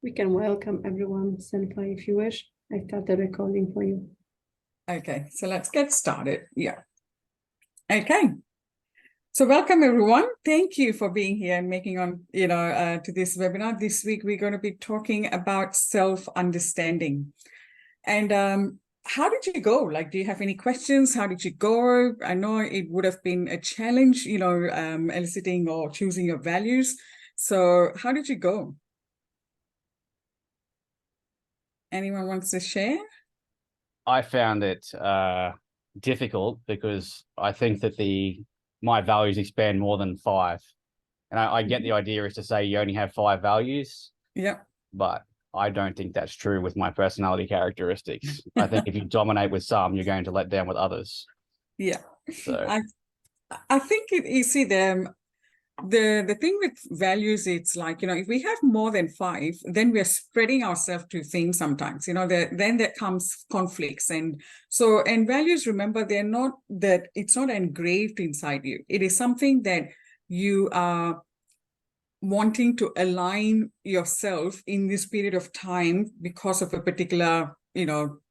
We can welcome everyone. Senpai, if you wish. I start the recording for you. Okay, so let's get started. Yeah. Okay. So welcome everyone. Thank you for being here and making on, to this webinar. This week, we're going to be talking about self-understanding. And how did you go? Like, do you have any questions? How did you go? I know it would have been a challenge, eliciting or choosing your values. So how did you go? Anyone wants to share? I found it difficult because I think that my values expand more than 5. And I get the idea is to say you only have 5 values. Yeah. But I don't think that's true with my personality characteristics. I think if you dominate with some, you're going to let down with others. Yeah. So I think you see the thing with values, it's like, if we have more than 5, then we're spreading ourselves too thin sometimes, then there comes conflicts. And values, remember, they're not that it's not engraved inside you. It is something that you are wanting to align yourself in this period of time because of a particular,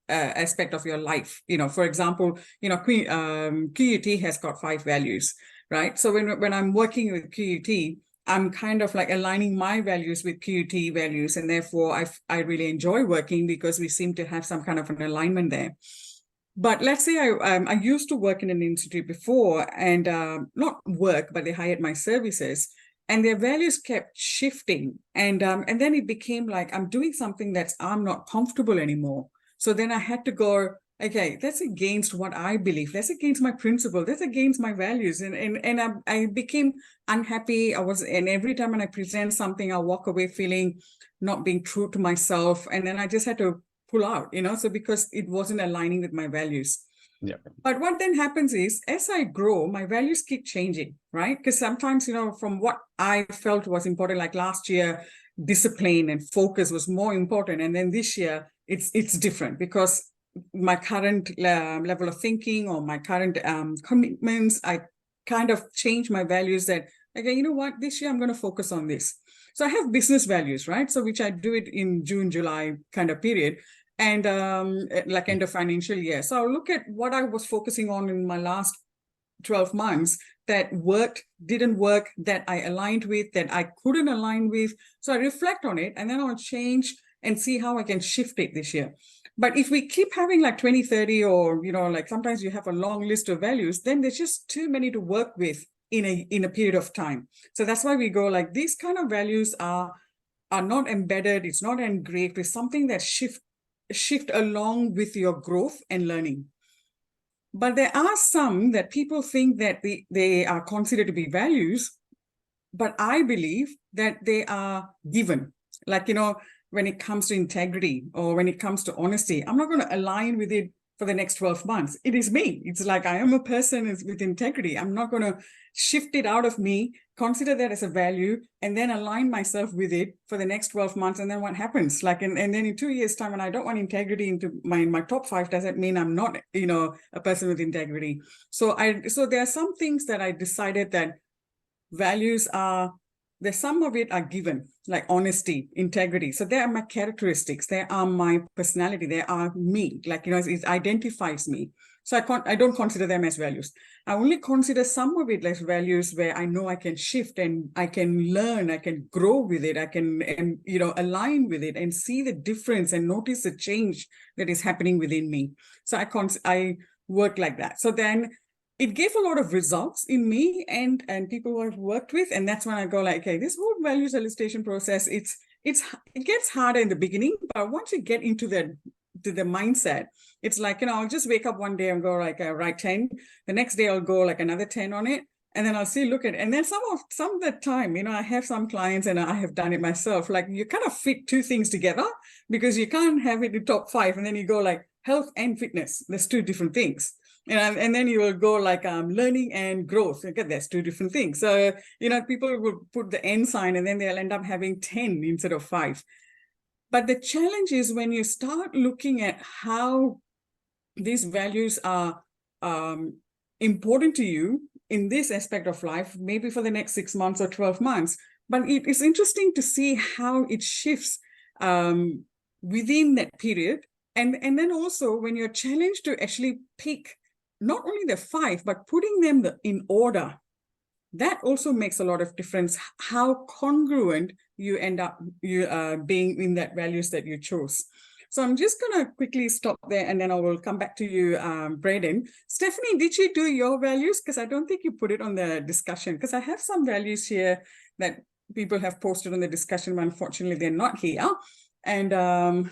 aspect of your life. For example, QUT has got 5 values. Right. So when I'm working with QUT, I'm kind of like aligning my values with QUT values. And therefore, I really enjoy working because we seem to have some kind of an alignment there. But let's say I used to work in an institute before and not work, but they hired my services. And their values kept shifting. And then it became like I'm doing something I'm not comfortable anymore. So then I had to go, okay, that's against what I believe. That's against my principle. That's against my values. And I became unhappy. And every time when I present something, I'll walk away feeling not being true to myself. And then I just had to pull out, so because it wasn't aligning with my values. Yeah. But what then happens is, as I grow, my values keep changing, right? Because sometimes, from what I felt was important, like last year, discipline and focus was more important. And then this year, it's different because my current level of thinking or my current commitments, I kind of changed my values that, okay, you know what, this year I'm going to focus on this. So I have business values, right? So which I do it in June, July kind of period. And like end of financial year. So I'll look at what I was focusing on in my last 12 months that worked, didn't work, that I aligned with, that I couldn't align with. So I reflect on it and then I'll change and see how I can shift it this year. But if we keep having like 20, 30, or, like sometimes you have a long list of values, then there's just too many to work with in a period of time. So that's why we go like these kind of values are not embedded. It's not engraved. It's something that shift along with your growth and learning. But there are some that people think that they are considered to be values, but I believe that they are given. Like, when it comes to integrity or when it comes to honesty, I'm not going to align with it for the next 12 months. It is me. It's like I am a person with integrity. I'm not going to shift it out of me, consider that as a value, and then align myself with it for the next 12 months. And then what happens? Like, and then in 2 years' time, when I don't want integrity into my top 5, does that mean I'm not, a person with integrity? So there are some things that I decided that values there's some of it are given, like honesty, integrity. So they are my characteristics. They are my personality. They are me. Like, it identifies me. So I don't consider them as values. I only consider some of it as values where I know I can shift and I can learn, I can grow with it. I can, align with it and see the difference and notice the change that is happening within me. So I work like that. So then it gave a lot of results in me and people who I've worked with. And that's when I go like, okay, this whole values elicitation process, it gets harder in the beginning, but once you get into the mindset, it's like, I'll just wake up one day and go like, write 10. The next day I'll go like another 10 on it. And then I'll look at it. And then some of the time, I have some clients and I have done it myself. Like you kind of fit 2 things together because you can't have it in top 5. And then you go like health and fitness. There's 2 different things. And then you will go like learning and growth. Okay, that's 2 different things. So, people will put the N sign and then they'll end up having 10 instead of 5. But the challenge is when you start looking at how these values are important to you in this aspect of life, maybe for the next 6 months or 12 months. But it is interesting to see how it shifts within that period. And then also when you're challenged to actually pick not only the 5, but putting them in order, that also makes a lot of difference, how congruent you end up being in that values that you chose. So I'm just going to quickly stop there, and then I will come back to you, Braden. Stephanie, did you do your values? Because I don't think you put it on the discussion, because I have some values here that people have posted on the discussion, but unfortunately they're not here. And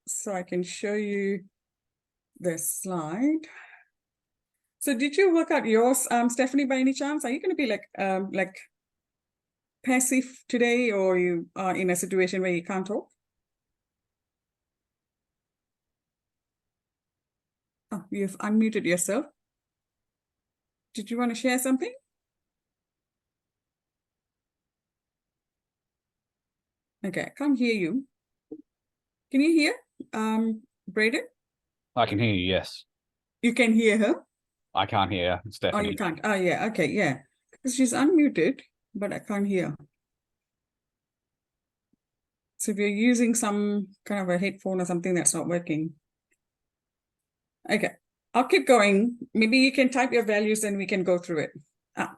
so I can show you the slide. So did you work out yours, Stephanie, by any chance? Are you going to be like passive today, or you are in a situation where you can't talk? Oh, you've unmuted yourself. Did you want to share something? Okay, I can't hear you. Can you hear, Braden? I can hear you, yes. You can hear her? I can't hear Stephanie. Oh, you can't. Oh, yeah. Okay, yeah. Because she's unmuted, but I can't hear. So if you're using some kind of a headphone or something that's not working. Okay, I'll keep going. Maybe you can type your values and we can go through it.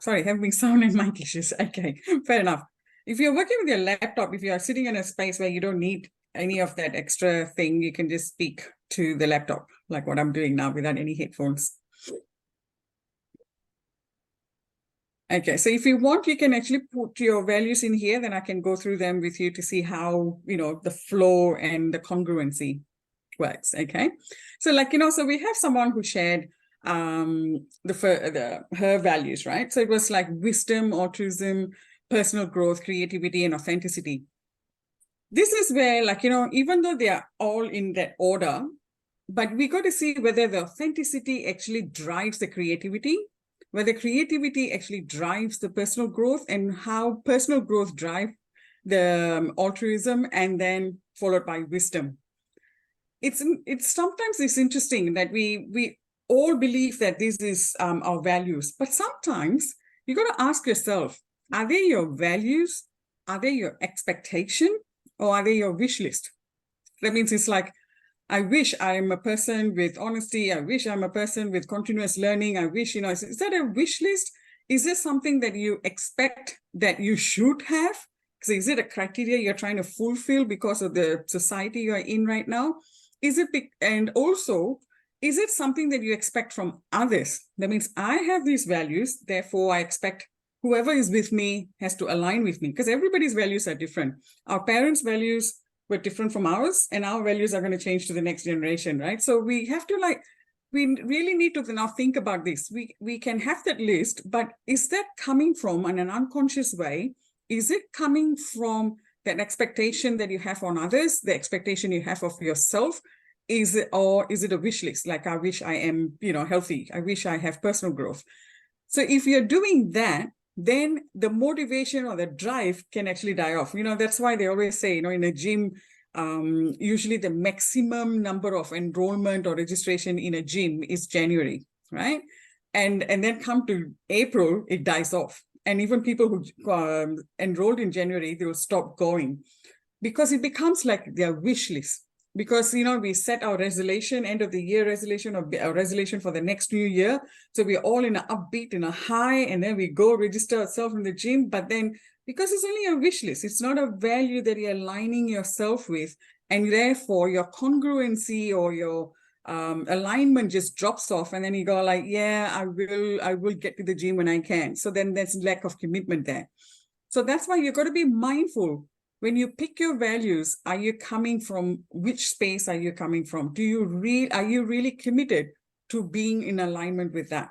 Sorry, having sound and mic issues. Okay, fair enough. If you're working with your laptop, if you are sitting in a space where you don't need any of that extra thing, you can just speak to the laptop, like what I'm doing now without any headphones. Okay, so if you want, you can actually put your values in here, then I can go through them with you to see how, the flow and the congruency works. Okay, so so we have someone who shared her values, right? So it was like wisdom, altruism, personal growth, creativity, and authenticity. This is where, even though they are all in that order, but we got to see whether the authenticity actually drives the creativity, whether creativity actually drives the personal growth, and how personal growth drive the altruism, and then followed by wisdom. It's sometimes it's interesting that we all believe that this is our values, but sometimes you got to ask yourself, are they your values? Are they your expectation? Or are they your wish list? That means it's like, I wish I am a person with honesty. I wish I'm a person with continuous learning. I wish, is that a wish list? Is this something that you expect that you should have? Because is it a criteria you're trying to fulfill because of the society you're in right now? And also, is it something that you expect from others? That means I have these values, therefore I expect whoever is with me has to align with me, because everybody's values are different. Our parents' values were different from ours, and our values are going to change to the next generation, right? So we have to we really need to now think about this. We can have that list, but is that coming from, in an unconscious way, is it coming from that expectation that you have on others, the expectation you have of yourself? Or is it a wish list? Like, I wish I am, healthy. I wish I have personal growth. So if you're doing that, then the motivation or the drive can actually die off. That's why they always say, in a gym, usually the maximum number of enrollment or registration in a gym is January, right? And then come to April, it dies off. And even people who enrolled in January, they will stop going, because it becomes like their wish list. Because, we set our resolution, end of the year resolution, or our resolution for the next new year. So we're all in an upbeat, in a high, and then we go register ourselves in the gym. But then, because it's only a wish list, it's not a value that you're aligning yourself with. And therefore, your congruency or your alignment just drops off. And then you go like, yeah, I will get to the gym when I can. So then there's lack of commitment there. So that's why you've got to be mindful. When you pick your values, are you coming from, which space are you coming from? Are you really committed to being in alignment with that?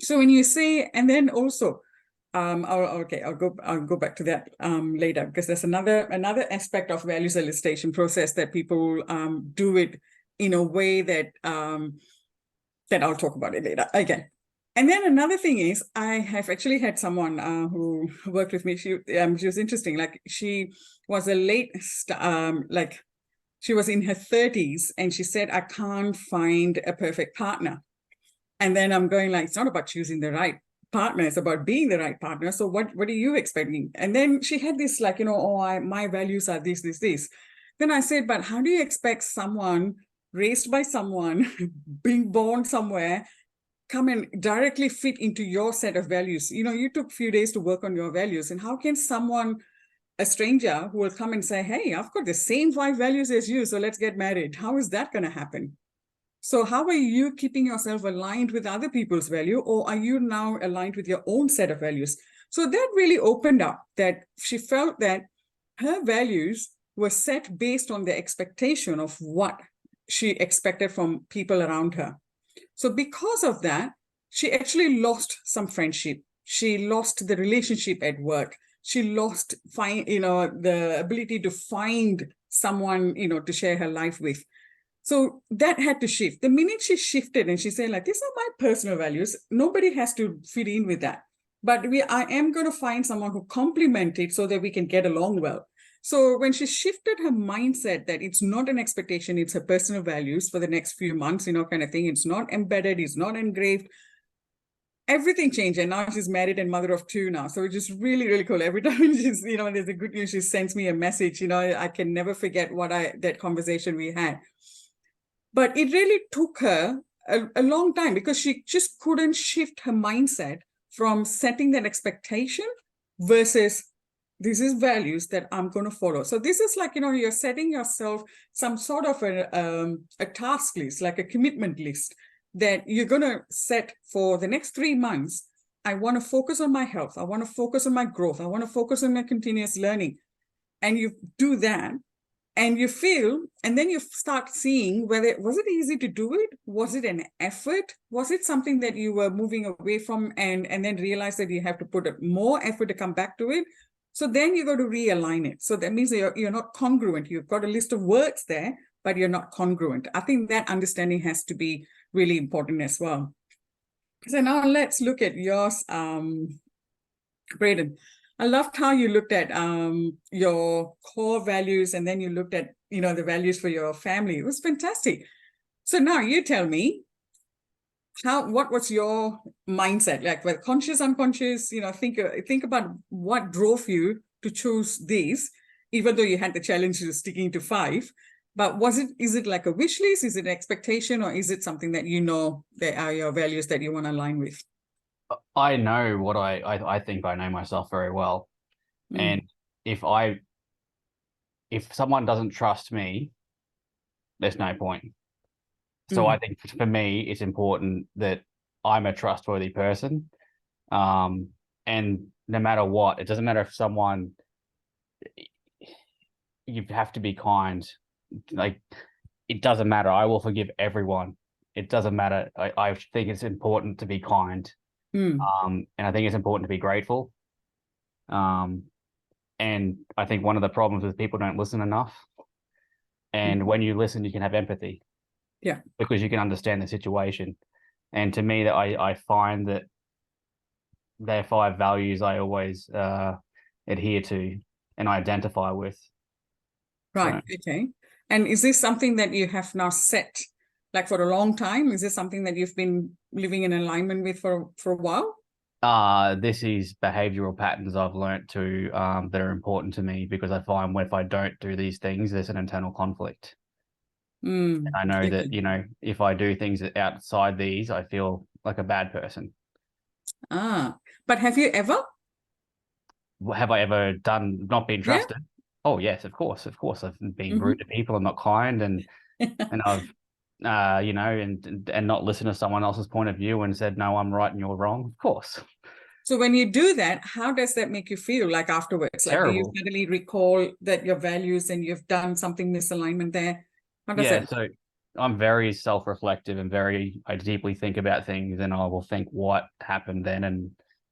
So when you say, and then also, I'll go back to that later, because there's another aspect of values elicitation process that people do it in a way that I'll talk about it later again. And then another thing is, I have actually had someone who worked with me. She was interesting. Like, she was she was in her 30s, and she said, I can't find a perfect partner. And then I'm going like, it's not about choosing the right partner. It's about being the right partner. So what are you expecting? And then she had this like, my values are this. Then I said, but how do you expect someone raised by someone, being born somewhere, come and directly fit into your set of values? You took a few days to work on your values. And how can someone, a stranger who will come and say, hey, I've got the same 5 values as you, so let's get married. How is that going to happen? So how are you keeping yourself aligned with other people's value, or are you now aligned with your own set of values? So that really opened up that she felt that her values were set based on the expectation of what she expected from people around her. So because of that, she actually lost some friendship. She lost the relationship at work. She lost the ability to find someone, to share her life with. So that had to shift. The minute she shifted and she said, like, these are my personal values, nobody has to fit in with that. But I am going to find someone who complements it so that we can get along well. So when she shifted her mindset that it's not an expectation, it's her personal values for the next few months, kind of thing. It's not embedded, it's not engraved. Everything changed, and now she's married and mother of 2 now. So it's just really, really cool. Every time she's, there's a good news, she sends me a message. I can never forget that conversation we had. But it really took her a long time because she just couldn't shift her mindset from setting that expectation versus this is values that I'm going to follow. So this is like, you're setting yourself some sort of a task list, like a commitment list that you're going to set for the next 3 months. I want to focus on my health. I want to focus on my growth. I want to focus on my continuous learning. And you do that. And you feel, and then you start seeing was it easy to do it? Was it an effort? Was it something that you were moving away from and then realize that you have to put more effort to come back to it? So then you got to realign it. So that means you're not congruent. You've got a list of words there, but you're not congruent. I think that understanding has to be really important as well. So now let's look at yours, Braden. I loved how you looked at your core values, and then you looked at, the values for your family. It was fantastic. So now you tell me, what was your mindset? Like, whether conscious, unconscious, think about what drove you to choose these, even though you had the challenge of sticking to 5. But is it like a wish list? Is it an expectation, or is it something that that are your values that you want to align with? I know what I think I know myself very well. And if someone doesn't trust me, there's no point. So I think for me, it's important that I'm a trustworthy person. And no matter what, it doesn't matter if you have to be kind. Like, it doesn't matter. I will forgive everyone. It doesn't matter. I think it's important to be kind. And I think it's important to be grateful. And I think one of the problems is people don't listen enough. And when you listen, you can have empathy. Yeah. Because you can understand the situation. And to me, that I find that their 5 values I always adhere to and identify with. Right. So. Okay. And is this something that you have now set, like, for a long time? Is this something that you've been living in alignment with for a while? This is behavioral patterns I've learned to that are important to me, because I find if I don't do these things, there's an internal conflict. And I know that, if I do things outside these, I feel like a bad person. But have you ever? Have I ever not been trusted? Yeah. Oh, yes, of course. I've been rude to people. I'm not kind, and I've, and not listened to someone else's point of view and said, no, I'm right and you're wrong. Of course. So when you do that, how does that make you feel like afterwards? Terrible. Like, do you suddenly recall that your values and you've done something misalignment there? How does that? So I'm very self-reflective and I deeply think about things, and I will think what happened then, and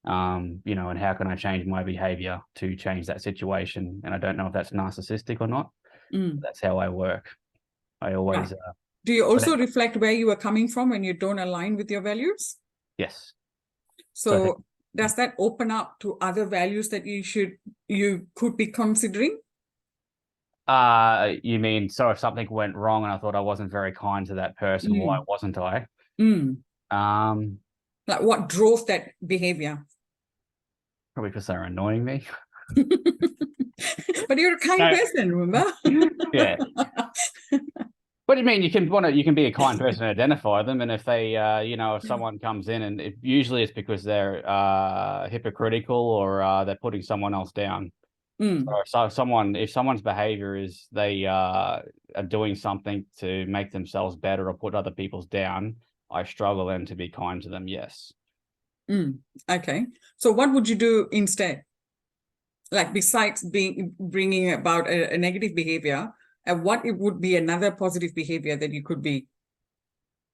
and how can I change my behavior to change that situation? And I don't know if that's narcissistic or not. That's how I work. I always. Right. Do you also reflect where you are coming from when you don't align with your values? Yes. So does that open up to other values that you could be considering? You mean, so if something went wrong and I thought I wasn't very kind to that person, why wasn't I? Like what drove that behavior? Probably because they're annoying me. But you're a kind No. person, remember? Yeah. What do you mean? You can be a kind person and identify them, and if they, if someone comes in and usually it's because they're hypocritical or they're putting someone else down. So if someone's behavior is they are doing something to make themselves better or put other people's down, I struggle then to be kind to them. Yes. Okay. So what would you do instead? Like besides bringing about a negative behavior, what it would be another positive behavior that you could be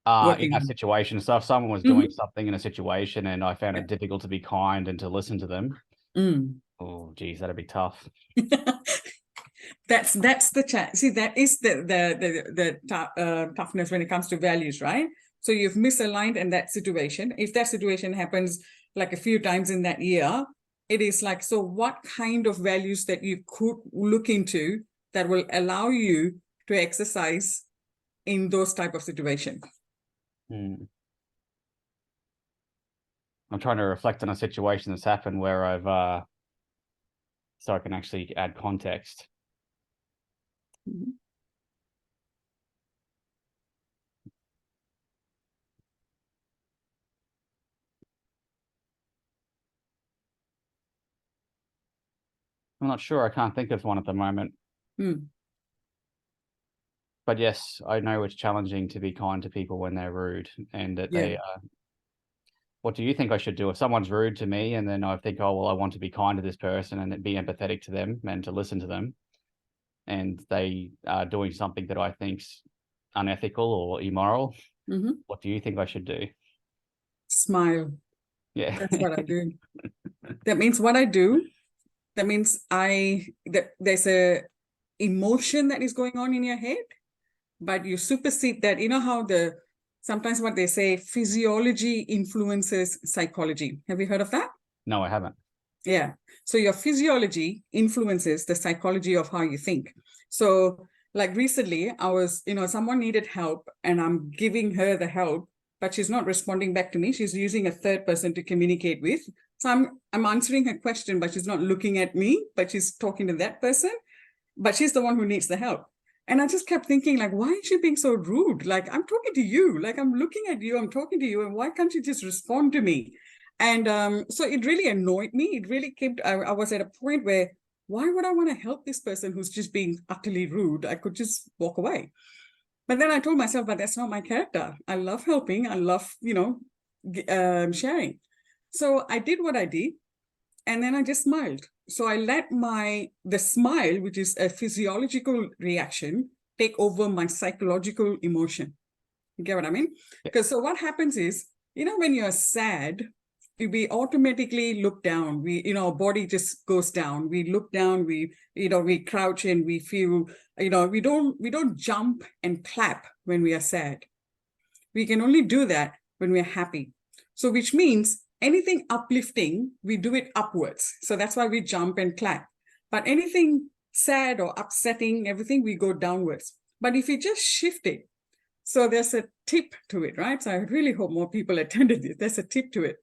In working that on? situation. So if someone was doing something in a situation and I found it difficult to be kind and to listen to them, oh geez, that'd be tough. That's the challenge. See, that is the toughness when it comes to values, right? So you've misaligned in that situation. If that situation happens like a few times in that year, it is like, so what kind of values that you could look into that will allow you to exercise in those type of situations? I'm trying to reflect on a situation that's happened where I've so I can actually add context. I'm not sure. I can't think of one at the moment. But yes, I know it's challenging to be kind to people when they're rude and that they what do you think I should do if someone's rude to me and then I think, oh, well, I want to be kind to this person and be empathetic to them and to listen to them, and they are doing something that I think's unethical or immoral. What do you think I should do? Smile. Yeah. That's what I do. That means what I do, that means there's a emotion that is going on in your head, but you supersede that. You know how sometimes what they say, physiology influences psychology. Have you heard of that? No, I haven't. Yeah. So your physiology influences the psychology of how you think. So like recently I was, someone needed help and I'm giving her the help, but she's not responding back to me. She's using a third person to communicate with. So I'm answering her question, but she's not looking at me, but she's talking to that person, but she's the one who needs the help. And I just kept thinking, like, why is she being so rude? Like, I'm talking to you, like, I'm looking at you, I'm talking to you, and why can't you just respond to me? And so it really annoyed me. It really came to, I was at a point where, why would I want to help this person who's just being utterly rude? I could just walk away. But then I told myself, but that's not my character. I love helping. I love, sharing. So I did what I did. And then I just smiled. So I let the smile, which is a physiological reaction, take over my psychological emotion. You get what I mean? Because so what happens is, when you're sad, we automatically look down. Our body just goes down. We look down, we crouch and we feel, we don't jump and clap when we are sad. We can only do that when we're happy. So which means anything uplifting, we do it upwards. So that's why we jump and clap. But anything sad or upsetting, everything, we go downwards. But if you just shift it, so there's a tip to it, right? So I really hope more people attended this. There's a tip to it.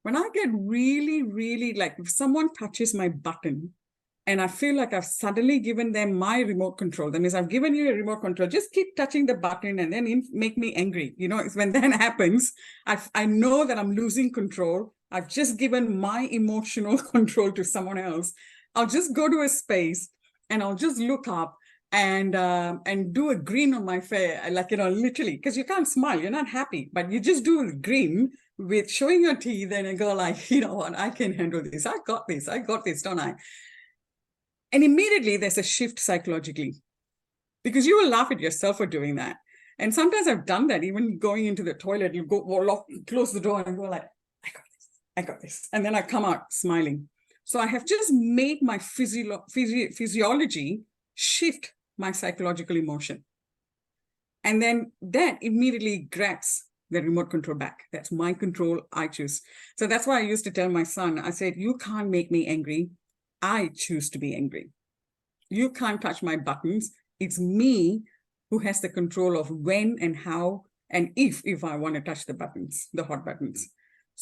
When I get really, really like, if someone touches my button and I feel like I've suddenly given them my remote control, that means I've given you a remote control, just keep touching the button and then make me angry. When that happens, I know that I'm losing control. I've just given my emotional control to someone else. I'll just go to a space and I'll just look up and do a grin on my face, like, literally, because you can't smile, you're not happy, but you just do a grin with showing your teeth and go like, you know what, I can handle this. I got this, don't I? And immediately there's a shift psychologically, because you will laugh at yourself for doing that. And sometimes I've done that, even going into the toilet, you go lock, close the door and go like, I got this. And then I come out smiling. So I have just made my physiology shift my psychological emotion. And then that immediately grabs the remote control back. That's my control, I choose. So that's why I used to tell my son, I said, you can't make me angry. I choose to be angry. You can't touch my buttons. It's me who has the control of when and how and if I want to touch the buttons, the hot buttons.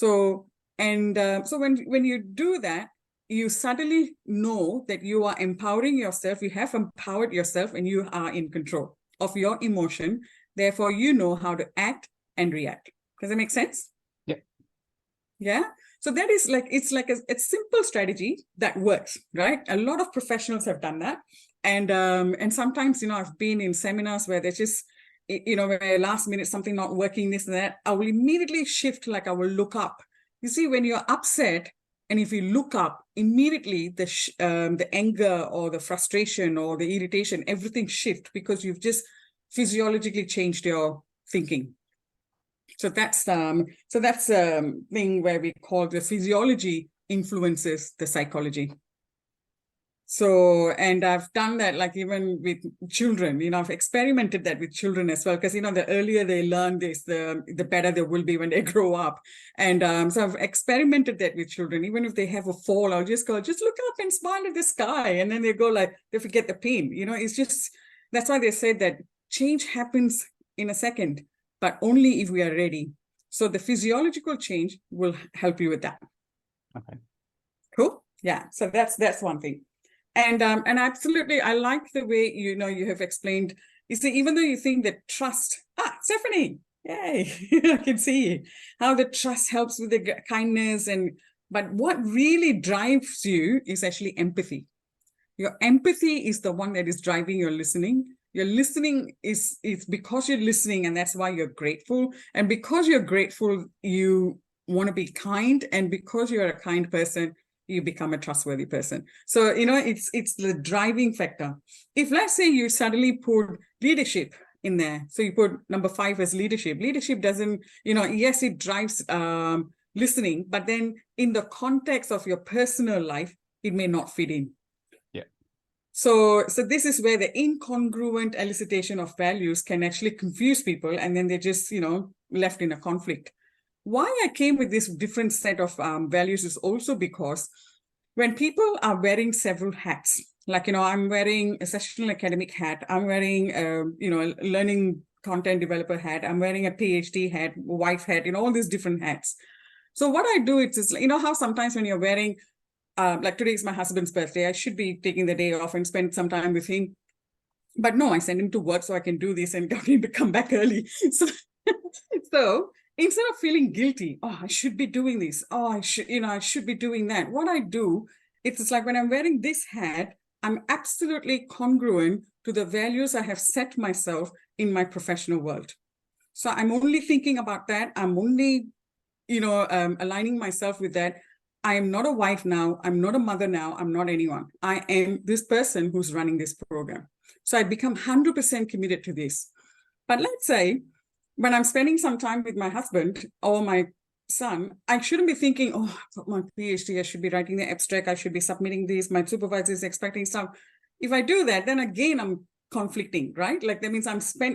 So, and so when you do that, you suddenly know that you are empowering yourself, you have empowered yourself, and you are in control of your emotion. Therefore, you know how to act and react. Does that make sense? Yep. Yeah. So that is like, it's like a simple strategy that works, right? A lot of professionals have done that. And sometimes, I've been in seminars where they're just, where last minute something not working, this and that, I will immediately shift, like I will look up. You see, when you're upset, and if you look up, immediately the anger or the frustration or the irritation, everything shift because you've just physiologically changed your thinking. So that's thing where we call the physiology influences the psychology. So, and I've done that, like even with children, I've experimented that with children as well, because, the earlier they learn this, the better they will be when they grow up. And so I've experimented that with children. Even if they have a fall, I'll just go, just look up and smile at the sky. And then they go like, they forget the pain, it's just, that's why they said that change happens in a second, but only if we are ready. So the physiological change will help you with that. Okay. Cool. Yeah. So that's one thing. And absolutely, I like the way, you have explained. You see, even though you think that trust, Stephanie, yay, I can see how the trust helps with the kindness. But what really drives you is actually empathy. Your empathy is the one that is driving your listening. Your listening is because you're listening, and that's why you're grateful. And because you're grateful, you want to be kind. And because you're a kind person, you become a trustworthy person. So, it's the driving factor. If, let's say, you suddenly put leadership in there, so you put number 5 as leadership. Leadership doesn't, yes, it drives listening, but then in the context of your personal life, it may not fit in. Yeah. So this is where the incongruent elicitation of values can actually confuse people, and then they're just, left in a conflict. Why I came with this different set of values is also because when people are wearing several hats, like, I'm wearing a sessional academic hat, I'm wearing, a learning content developer hat, I'm wearing a PhD hat, wife hat, all these different hats. So what I do is, how sometimes when you're wearing, like today is my husband's birthday, I should be taking the day off and spend some time with him. But no, I send him to work so I can do this and get him to come back early. So instead of feeling guilty, I should be doing this, I should be doing that, what I do, it's like when I'm wearing this hat, I'm absolutely congruent to the values I have set myself in my professional world. So I'm only thinking about that. I'm only, aligning myself with that. I am not a wife now. I'm not a mother now. I'm not anyone. I am this person who's running this program. So I become 100% committed to this. But let's say, when I'm spending some time with my husband or my son, I shouldn't be thinking, I've got my PhD, I should be writing the abstract, I should be submitting this, my supervisor is expecting stuff. If I do that, then again, I'm conflicting, right? Like that means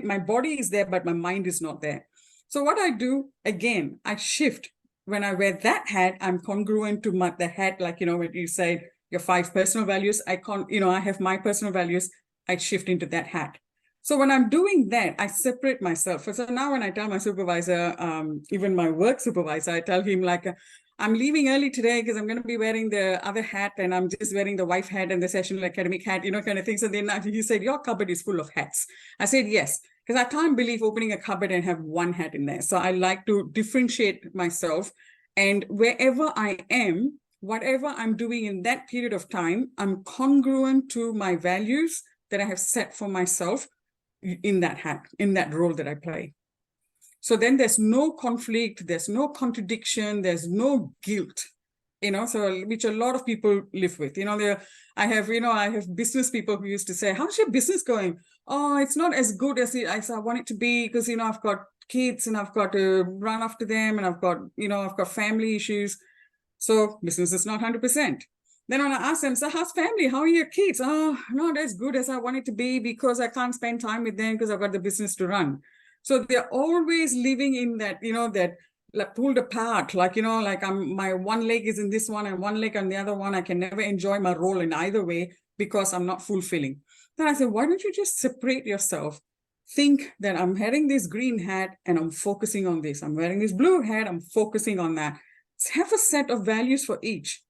my body is there, but my mind is not there. So what I do, again, I shift. When I wear that hat, I'm congruent to the hat, like, when you say your 5 personal values, I have my personal values, I shift into that hat. So when I'm doing that, I separate myself. So now when I tell my supervisor, even my work supervisor, I tell him like, I'm leaving early today because I'm going to be wearing the other hat, and I'm just wearing the wife hat and the sessional academic hat, kind of thing. So then he said, your cupboard is full of hats. I said, yes, because I can't believe opening a cupboard and have one hat in there. So I like to differentiate myself. And wherever I am, whatever I'm doing in that period of time, I'm congruent to my values that I have set for myself in that hat, in that role that I play. So then there's no conflict, there's no contradiction, there's no guilt, so which a lot of people live with. I have business people who used to say, how's your business going? Oh, it's not as good as I want it to be because, I've got kids and I've got to run after them, and I've got family issues. So business is not 100%. Then when I ask them, so how's family? How are your kids? Oh, not as good as I want it to be because I can't spend time with them because I've got the business to run. So they're always living in that, that like pulled apart, like, my one leg is in this one and one leg on the other one. I can never enjoy my role in either way because I'm not fulfilling. Then I said, why don't you just separate yourself? Think that I'm wearing this green hat and I'm focusing on this. I'm wearing this blue hat, I'm focusing on that. have a set of values for each,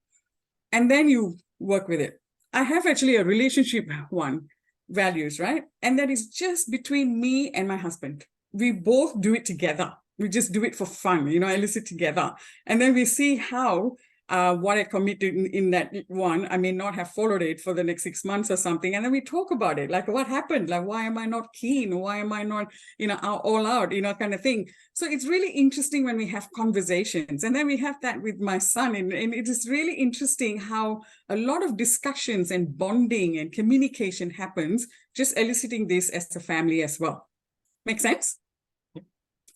and then you work with it. I have actually a relationship one values, right? And that is just between me and my husband. We both do it together. We just do it for fun, elicit together. And then we see how what I committed in that one, I may not have followed it for the next 6 months or something. And then we talk about it, like what happened? Like, why am I not keen? Why am I not, all out, kind of thing. So it's really interesting when we have conversations. And then we have that with my son. And it is really interesting how a lot of discussions and bonding and communication happens, just eliciting this as a family as well. Make sense?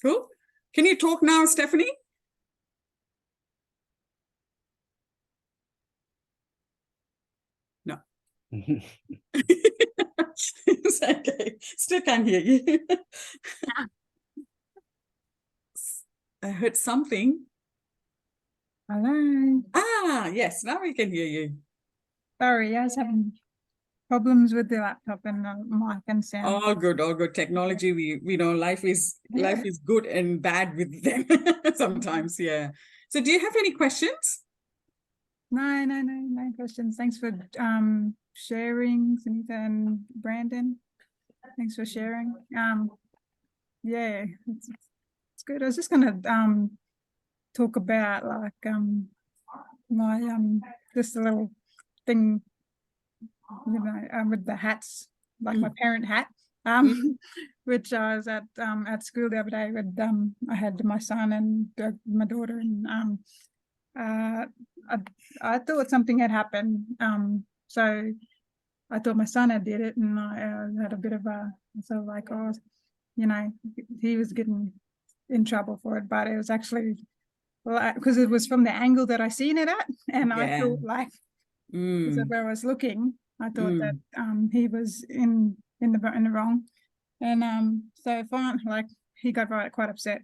Cool. Can you talk now, Stephanie? No. It's okay. Still can't hear you. I heard something. Hello. Yes, now we can hear you. Sorry, I was having problems with the laptop and the mic and sound. All good, all good. Technology, we know life is good and bad with them sometimes, yeah. So do you have any questions? No questions. Thanks for sharing, Sunita and Brandon. Thanks for sharing. Yeah, it's good. I was just gonna talk about like my just a little thing, with the hats, like my parent hat, which I was at school the other day with I had my son and my daughter, and I thought something had happened, so I thought my son had did it, and I had a bit of a sort of like, oh, he was getting in trouble for it, but it was actually, well, because it was from the angle that I seen it at, and I thought like, where I was looking, I thought that he was in the wrong, and so fine, like he got quite upset,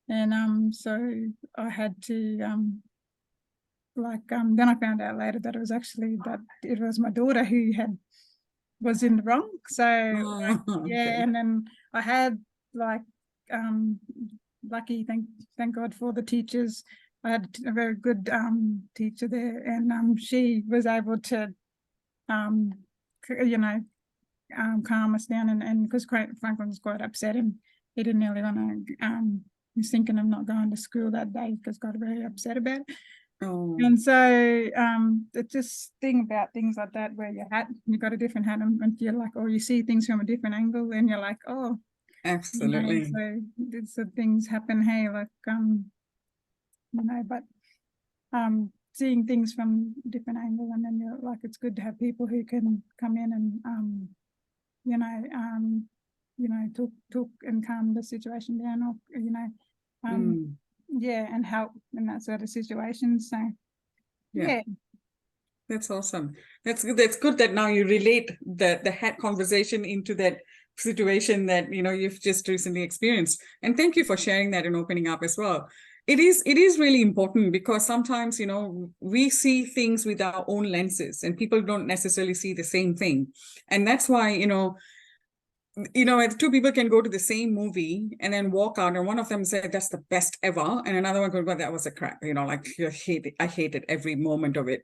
and so I had to then I found out later that it was actually that it was my daughter who was in the wrong. So yeah, and then I had like lucky, thank God for the teachers. I had a very good teacher there, and she was able to calm us down, and because Franklin was quite upset, and he didn't really want to he was thinking of not going to school that day because got very upset about it. And so it's just thing about things like that where you got a different hat, and you're like, or you see things from a different angle, and you're like, oh, absolutely. So things happen, hey, like but seeing things from a different angle, and then you're like, it's good to have people who can come in and talk and calm the situation down, or yeah, and help in that sort of situation. So yeah. That's awesome. That's good that now you relate the hat conversation into that situation that you've just recently experienced. And thank you for sharing that and opening up as well. It is really important because sometimes we see things with our own lenses and people don't necessarily see the same thing. And that's why two people can go to the same movie and then walk out, and one of them said that's the best ever, and another one goes, well, that was a crap, like I hated every moment of it.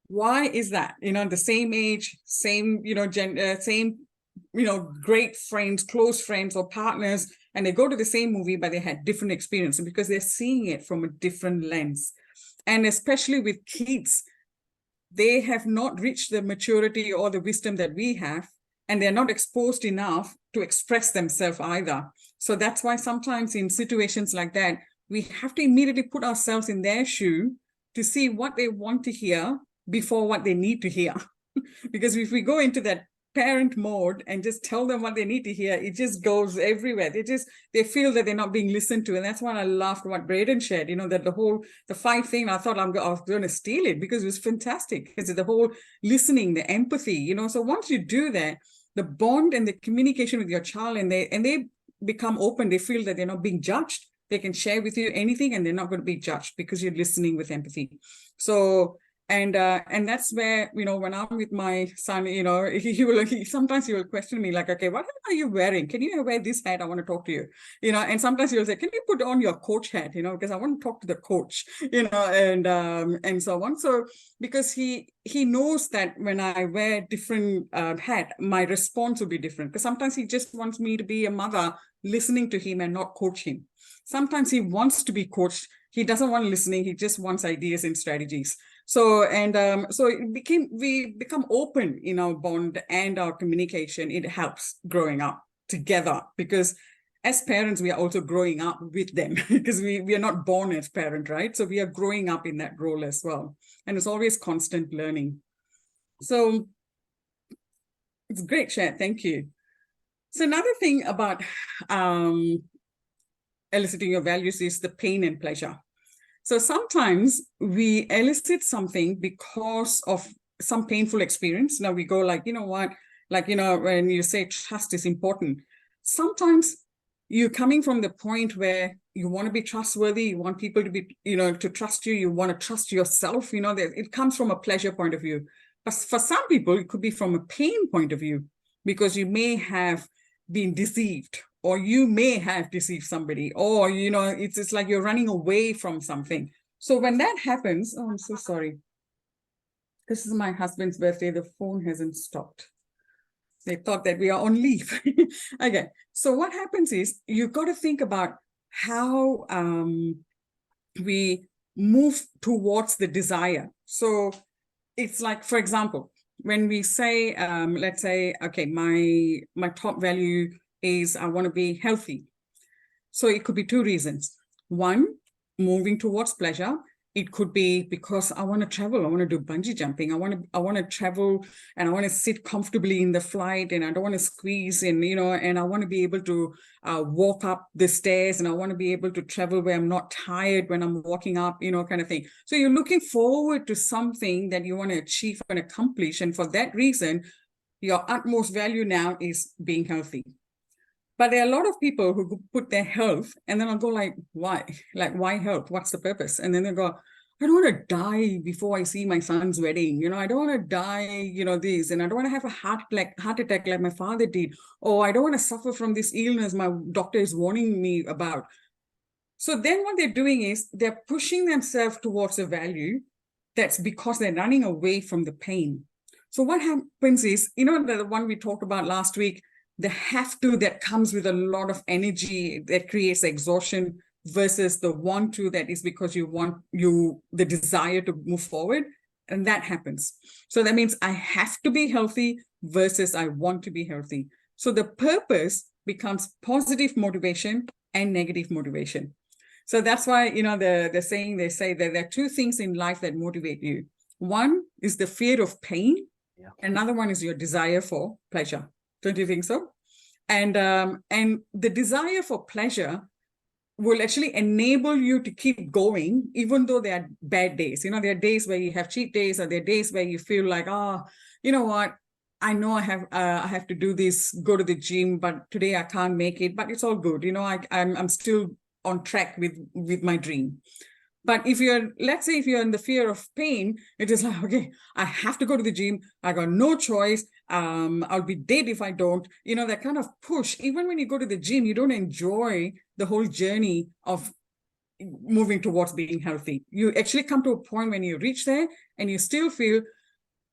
Why is that? The same age, same gender, same great friends, close friends or partners, and they go to the same movie, but they had different experiences because they're seeing it from a different lens. And especially with kids, they have not reached the maturity or the wisdom that we have, and they're not exposed enough to express themselves either. So that's why sometimes in situations like that, we have to immediately put ourselves in their shoe to see what they want to hear before what they need to hear. Because if we go into that parent mode and just tell them what they need to hear, it just goes everywhere. They feel that they're not being listened to. And that's why I loved what Braden shared, that the 5 thing, I thought I was going to steal it because it was fantastic. It's the whole listening, the empathy, so once you do that, the bond and the communication with your child, and they become open, they feel that they're not being judged. They can share with you anything and they're not going to be judged because you're listening with empathy. So And that's where, you know, when I'm with my son, you know, sometimes he will question me like, okay, what hat are you wearing? Can you wear this hat? I want to talk to you, you know, and sometimes he'll say, can you put on your coach hat, you know, because I want to talk to the coach, you know, and so on. So because he knows that when I wear different hat, my response will be different, because sometimes he just wants me to be a mother listening to him and not coach him. Sometimes he wants to be coached. He doesn't want listening. He just wants ideas and strategies. So, so we become open in our bond and our communication. It helps growing up together, because as parents, we are also growing up with them, because we are not born as parent, right? So we are growing up in that role as well. And it's always constant learning. So it's great, Shad. Thank you. So another thing about eliciting your values is the pain and pleasure. So sometimes we elicit something because of some painful experience. Now we go like, you know what, like, you know, when you say trust is important, sometimes you're coming from the point where you want to be trustworthy, you want people to be, you know, to trust you, you want to trust yourself, you know, it comes from a pleasure point of view. But for some people, it could be from a pain point of view, because you may have been deceived, or you may have deceived somebody, or, you know, it's like you're running away from something. So when that happens, oh, I'm so sorry. This is my husband's birthday. The phone hasn't stopped. They thought that we are on leave. Okay. So what happens is you've got to think about how we move towards the desire. So it's like, for example, when we say, let's say, okay, my top value is I want to be healthy. So it could be two reasons. One, moving towards pleasure. It could be because I want to travel. I want to do bungee jumping. I want to travel, and I want to sit comfortably in the flight, and I don't want to squeeze in, you know, and I want to be able to walk up the stairs, and I want to be able to travel where I'm not tired when I'm walking up, you know, kind of thing. So you're looking forward to something that you want to achieve and accomplish. And for that reason, your utmost value now is being healthy. But there are a lot of people who put their health, and then I'll go like, why? Like, why health? What's the purpose? And then they go, I don't want to die before I see my son's wedding. You know, I don't want to die, you know, this, and I don't want to have a heart attack like my father did. Or I don't want to suffer from this illness my doctor is warning me about. So then what they're doing is they're pushing themselves towards a value that's because they're running away from the pain. So what happens is, you know, the one we talked about last week, the have to that comes with a lot of energy that creates exhaustion, versus the want to that is because you want the desire to move forward, and that happens. So that means I have to be healthy versus I want to be healthy. So the purpose becomes positive motivation and negative motivation. So that's why, you know, the saying, they say that there are two things in life that motivate you. One is the fear of pain. Yeah. Another one is your desire for pleasure. Don't you think so? And the desire for pleasure will actually enable you to keep going, even though there are bad days. You know, there are days where you have cheat days, or there are days where you feel like, oh, you know what, I know I have to do this, go to the gym, but today I can't make it. But it's all good. You know, I'm still on track with my dream. But if let's say if you're in the fear of pain, it is like, okay, I have to go to the gym. I got no choice. I'll be dead if I don't. You know, that kind of push. Even when you go to the gym, you don't enjoy the whole journey of moving towards being healthy. You actually come to a point when you reach there and you still feel,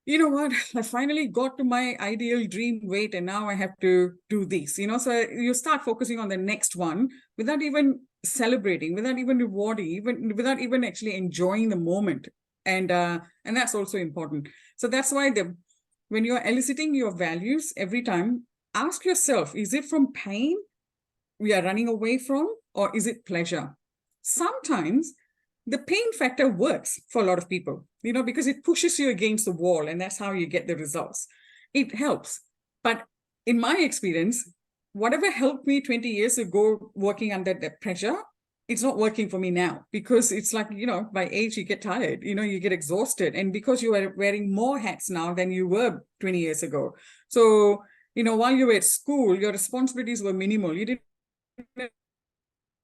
you know what, I finally got to my ideal dream weight, and now I have to do this, you know. So you start focusing on the next one without even celebrating, without even rewarding, without even actually enjoying the moment. And that's also important. So that's why when you're eliciting your values every time, ask yourself, is it from pain we are running away from, or is it pleasure? Sometimes the pain factor works for a lot of people, you know, because it pushes you against the wall, and that's how you get the results. It helps. But in my experience, whatever helped me 20 years ago working under that pressure, it's not working for me now, because it's like, you know, by age, you get tired, you know, you get exhausted. And because you are wearing more hats now than you were 20 years ago. So, you know, while you were at school, your responsibilities were minimal. You didn't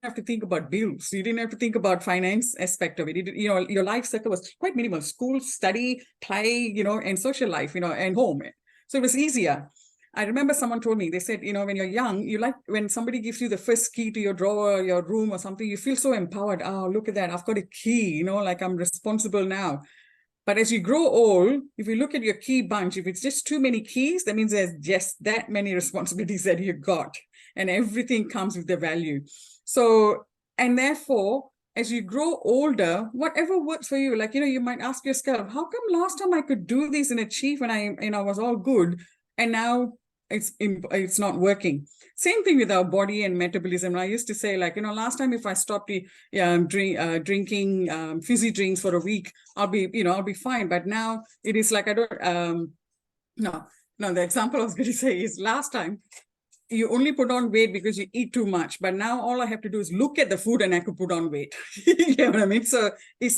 have to think about bills. You didn't have to think about finance aspect of it. Your life circle was quite minimal: school, study, play, and social life, and home. So it was easier. I remember someone told me, they said, when you're young, you like when somebody gives you the first key to your drawer, your room or something, you feel so empowered. Oh, look at that. I've got a key, like I'm responsible now. But as you grow old, if you look at your key bunch, if it's just too many keys, that means there's just that many responsibilities that you got, and everything comes with the value. So, and therefore, as you grow older, whatever works for you, like, you might ask yourself, how come last time I could do this and achieve when I was all good, and now it's not working? Same thing with our body and metabolism. I used to say, like, last time if I stopped drinking fizzy drinks for a week, I'll be fine. But now it is like, I don't, no, the example I was going to say is, last time you only put on weight because you eat too much, but now all I have to do is look at the food and I could put on weight. You know what I mean? So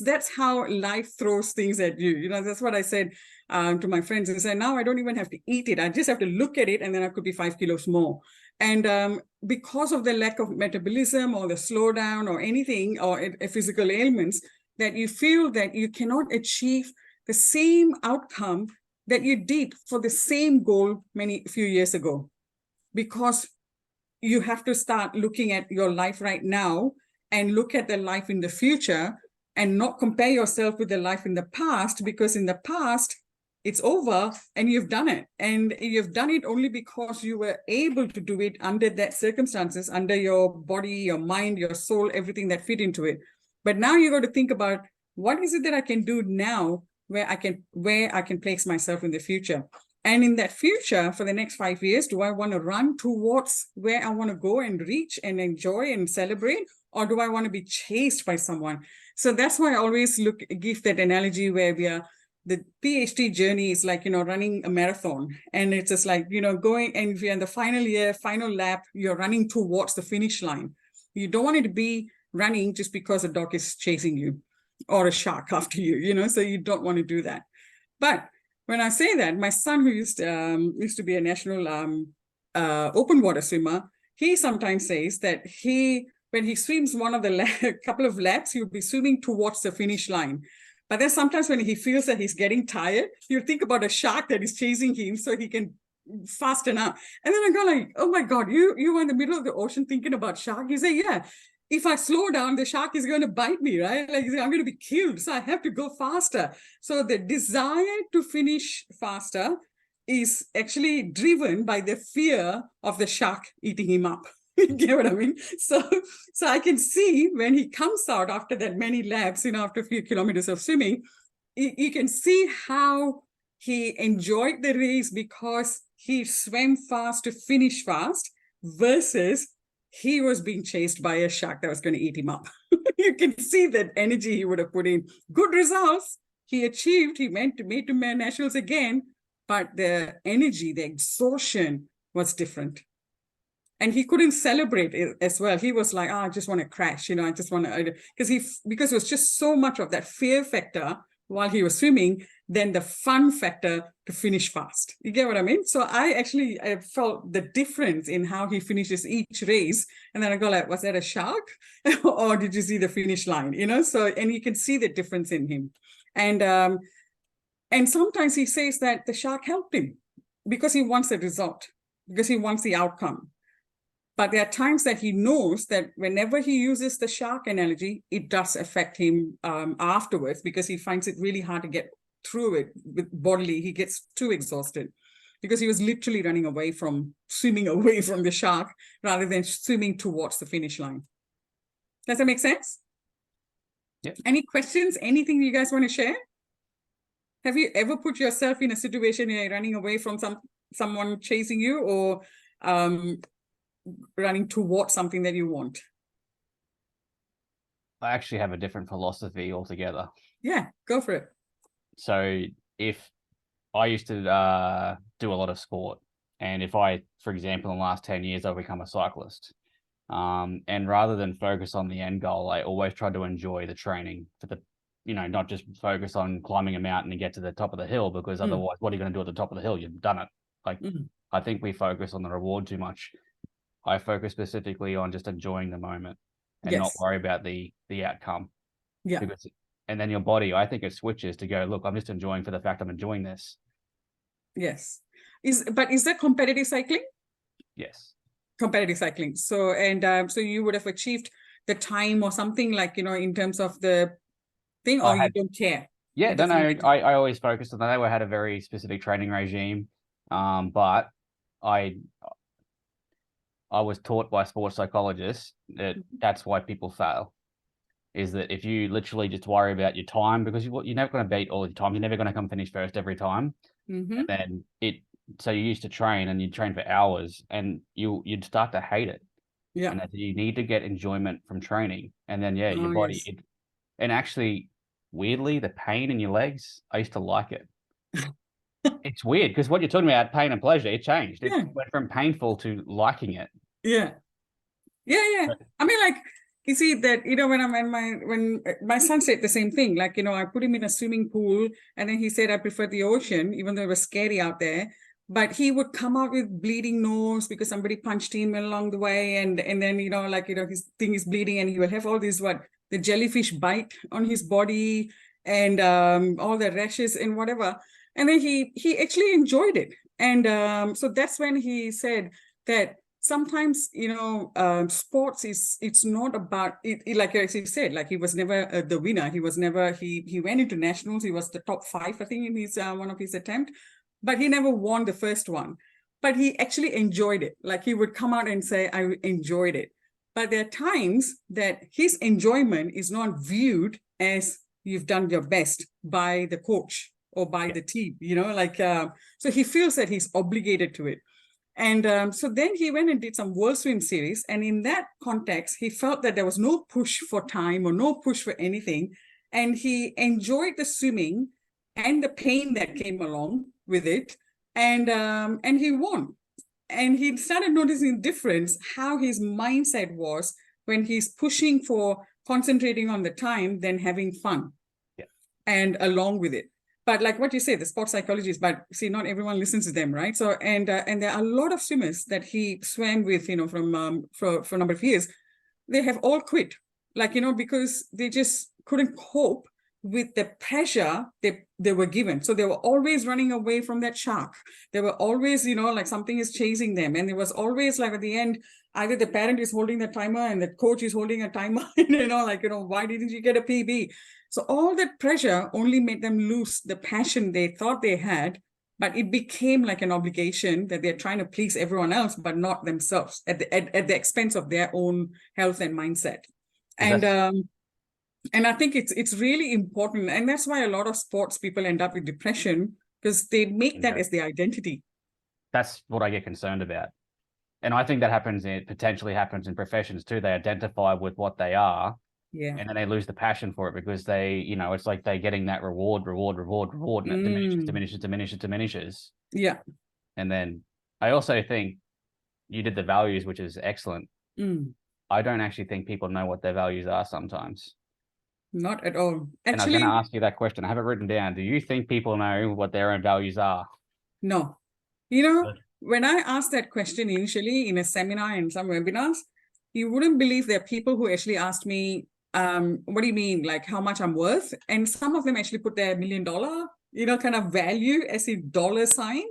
that's how life throws things at you. That's what I said to my friends. I said, now I don't even have to eat it. I just have to look at it, and then I could be 5 kilos more. And because of the lack of metabolism or the slowdown or anything, or physical ailments, that you feel that you cannot achieve the same outcome that you did for the same goal few years ago. Because you have to start looking at your life right now and look at the life in the future, and not compare yourself with the life in the past, because in the past, it's over and you've done it. And you've done it only because you were able to do it under that circumstances, under your body, your mind, your soul, everything that fit into it. But now you got to think about, what is it that I can do now where I can place myself in the future? And in that future, for the next 5 years, do I want to run towards where I want to go and reach and enjoy and celebrate? Or do I want to be chased by someone? So that's why I always give that analogy where the PhD journey is like, running a marathon. And it's just like, going, and if you're in the final year, final lap, you're running towards the finish line. You don't want it to be running just because a dog is chasing you or a shark after you, so you don't want to do that. But when I say that, my son, who used to be a national open water swimmer, he sometimes says that when he swims one of the couple of laps, he'll be swimming towards the finish line. But then sometimes when he feels that he's getting tired, he'll think about a shark that is chasing him so he can fasten up. And then I go like, oh my God, you were in the middle of the ocean thinking about shark? You say, yeah. If I slow down, the shark is going to bite me, right? Like, I'm going to be killed. So I have to go faster. So the desire to finish faster is actually driven by the fear of the shark eating him up. You get what I mean? So I can see when he comes out after that many laps, after a few kilometers of swimming, you can see how he enjoyed the race because he swam fast to finish fast, versus he was being chased by a shark that was going to eat him up. You can see that energy he would have put in. Good results he achieved. He made to nationals again, but the energy, the exhaustion was different. And he couldn't celebrate it as well. He was like, I just want to crash. I just want to, because it was just so much of that fear factor while he was swimming, than the fun factor to finish fast. You get what I mean? So I felt the difference in how he finishes each race. And then I go like, was that a shark? Or did you see the finish line? So, and you can see the difference in him. And sometimes he says that the shark helped him because he wants the result, because he wants the outcome. But there are times that he knows that whenever he uses the shark analogy, it does affect him afterwards, because he finds it really hard to get through it with bodily. He gets too exhausted because he was literally swimming away from the shark rather than swimming towards the finish line. Does that make sense? Yeah. Any questions? Anything you guys want to share? Have you ever put yourself in a situation where you're running away from someone chasing you, or running towards something that you want? I actually have a different philosophy altogether. Yeah, go for it. So if I used to do a lot of sport, and if I, for example, in the last 10 years, I've become a cyclist, and rather than focus on the end goal, I always try to enjoy the training for the, not just focus on climbing a mountain and get to the top of the hill, because otherwise, what are you going to do at the top of the hill? You've done it. Like, I think we focus on the reward too much. I focus specifically on just enjoying the moment. and not Yes. worry about the outcome. Yeah. Because, and then your body, I think it switches to go, look, I'm just enjoying for the fact I'm enjoying this. Yes. Is that competitive cycling? Yes. Competitive cycling. So, and so you would have achieved the time or something like, in terms of the thing, or you don't care? Yeah, It no, doesn't- I always focused on that. I had a very specific training regime. But I was taught by sports psychologists that that's why people fail. Is that if you literally just worry about your time, because you're never going to beat all the time, you're never going to come finish first every time. Mhm. And then so you used to train and you'd train for hours and you'd start to hate it. Yeah. And that you need to get enjoyment from training. And then, yeah, your body, Yes. and actually, weirdly, the pain in your legs, I used to like it. It's weird because what you're talking about, pain and pleasure, it changed. It Yeah. went from painful to liking it. Yeah. Yeah. I mean, like, you see that, when my son said the same thing, like, I put him in a swimming pool and then he said, I prefer the ocean, even though it was scary out there. But he would come out with bleeding nose because somebody punched him along the way. And then, his thing is bleeding and he will have all these, the jellyfish bite on his body and all the rashes and whatever. And then he actually enjoyed it. And so that's when he said that sometimes, sports it's not about it, like as he said, like he was never the winner. He was never, he went into nationals. He was the top 5, I think, in his one of his attempt, but he never won the first one. But he actually enjoyed it. Like he would come out and say, I enjoyed it. But there are times that his enjoyment is not viewed as you've done your best by the coach or by the team, so he feels that he's obligated to it. And so then he went and did some World Swim Series. And in that context, he felt that there was no push for time or no push for anything. And he enjoyed the swimming and the pain that came along with it. And he won. And he started noticing difference, how his mindset was when he's pushing for concentrating on the time, then having fun. Yeah. And along with it. But like what you say, the sports psychologists, but see, not everyone listens to them, right? So, and there are a lot of swimmers that he swam with, for a number of years. They have all quit, because they just couldn't cope with the pressure they were given. So they were always running away from that shark. They were always, like something is chasing them. And it was always like at the end, either the parent is holding the timer and the coach is holding a timer, why didn't you get a PB? So all that pressure only made them lose the passion they thought they had, but it became like an obligation that they're trying to please everyone else, but not themselves at the expense of their own health and mindset. And I think it's really important. And that's why a lot of sports people end up with depression, because they make that as their identity. That's what I get concerned about. And I think that potentially happens in professions too. They identify with what they are. Yeah. And then they lose the passion for it because they, it's like they're getting that reward, and it diminishes. Yeah. And then I also think you did the values, which is excellent. I don't actually think people know what their values are sometimes. Not at all. Actually, and I was going to ask you that question. I have it written down. Do you think people know what their own values are? No. When I asked that question initially in a seminar and some webinars, you wouldn't believe there are people who actually asked me, what do you mean? Like how much I'm worth? And some of them actually put their $1 million, kind of value as a dollar sign.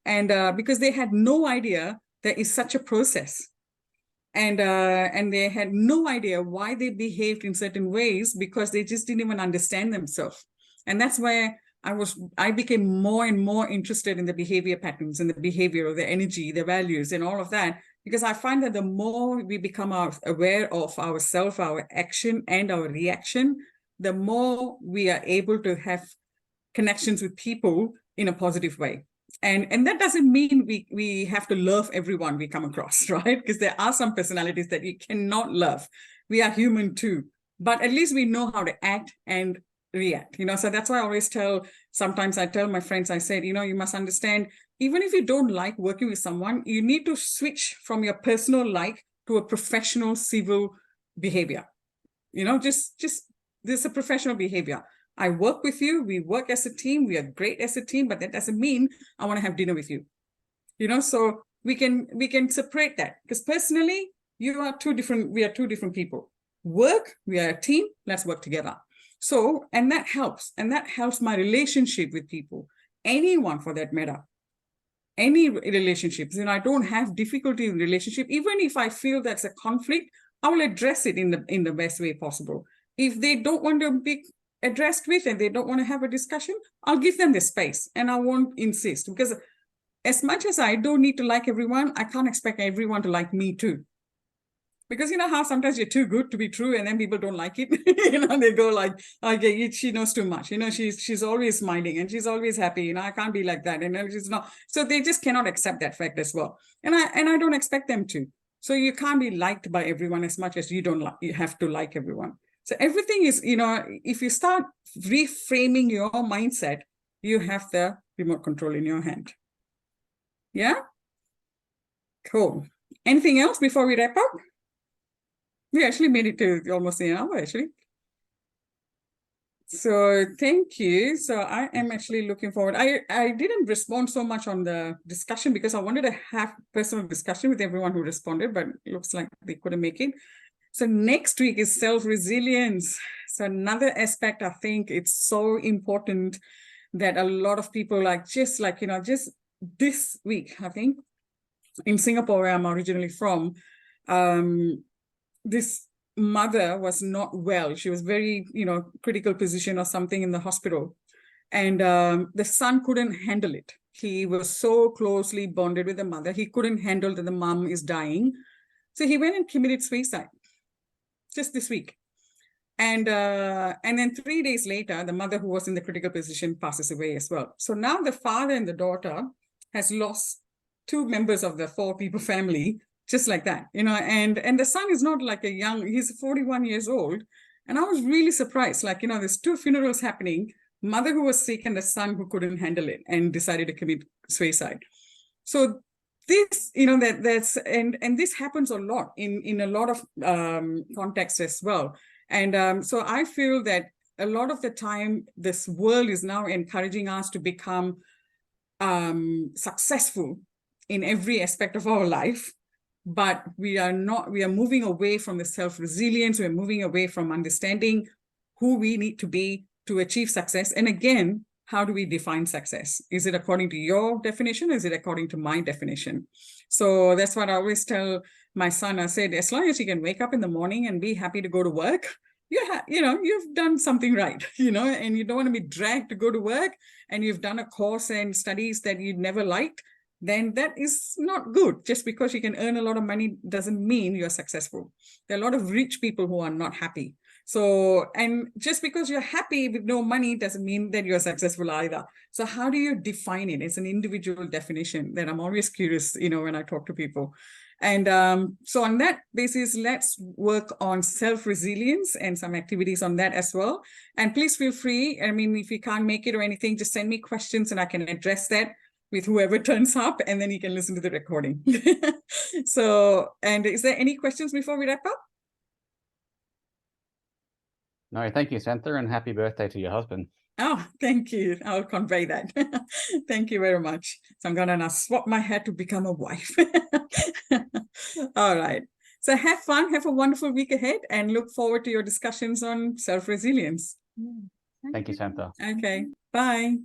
And because they had no idea there is such a process. And they had no idea why they behaved in certain ways, because they just didn't even understand themselves. And that's where I became more and more interested in the behavior patterns and the behavior of the energy, the values and all of that, because I find that the more we become aware of ourselves, our action and our reaction, the more we are able to have connections with people in a positive way. And that doesn't mean we have to love everyone we come across, right? Because there are some personalities that you cannot love. We are human too, but at least we know how to act and react, so that's why sometimes I tell my friends, I said, you must understand, even if you don't like working with someone, you need to switch from your personal like to a professional civil behavior. Just this is a professional behavior. I work with you, we work as a team, we are great as a team, but that doesn't mean I want to have dinner with you. So we can separate that, because personally we are two different people. work, we are a team, let's work together. So, and that helps my relationship with people, anyone for that matter. Any relationships, I don't have difficulty in relationship. Even if I feel that's a conflict, I will address it in the best way possible. If they don't want to be addressed with and they don't want to have a discussion, I'll give them the space and I won't insist, because as much as I don't need to like everyone, I can't expect everyone to like me too. Because you know how sometimes you're too good to be true and then people don't like it. They go like, okay, she knows too much. She's always smiling and she's always happy. I can't be like that. And she's not. So they just cannot accept that fact as well. And I don't expect them to. So you can't be liked by everyone as much as you have to like everyone. So everything is, if you start reframing your mindset, you have the remote control in your hand. Yeah? Cool. Anything else before we wrap up? We actually made it to almost an hour, actually. So thank you. So I am actually looking forward. I didn't respond so much on the discussion because I wanted to have personal discussion with everyone who responded, but it looks like they couldn't make it. So next week is self-resilience. So another aspect, I think it's so important that a lot of people just this week, I think, in Singapore, where I'm originally from, this mother was not well. She was very, critical position or something in the hospital. And the son couldn't handle it. He was so closely bonded with the mother. He couldn't handle that the mom is dying. So he went and committed suicide just this week. And then 3 days later, the mother who was in the critical position passes away as well. So now the father and the daughter has lost 2 members of the 4 people family, just like that, and the son is not like he's 41 years old. And I was really surprised, there's 2 funerals happening, mother who was sick and the son who couldn't handle it and decided to commit suicide. So this, and this happens a lot in a lot of contexts as well. And so I feel that a lot of the time, this world is now encouraging us to become successful in every aspect of our life. But we are moving away from the self-resilience. We're moving away from understanding who we need to be to achieve success. And again, how do we define success? Is it according to your definition? Or is it according to my definition? So that's what I always tell my son. I said, as long as you can wake up in the morning and be happy to go to work, you've done something right, and you don't want to be dragged to go to work and you've done a course and studies that you never liked, then that is not good. Just because you can earn a lot of money doesn't mean you're successful. There are a lot of rich people who are not happy. So, and just because you're happy with no money doesn't mean that you're successful either. So how do you define it? It's an individual definition that I'm always curious, when I talk to people. And so on that basis, let's work on self-resilience and some activities on that as well. And please feel free. If you can't make it or anything, just send me questions and I can address that with whoever turns up, and then you can listen to the recording. So, and is there any questions before we wrap up? No, thank you, Santha, and happy birthday to your husband. Oh, thank you. I'll convey that. Thank you very much. So I'm going to now swap my hat to become a wife. All right. So have fun. Have a wonderful week ahead and look forward to your discussions on self-resilience. Thank you, Santha. Okay. Bye.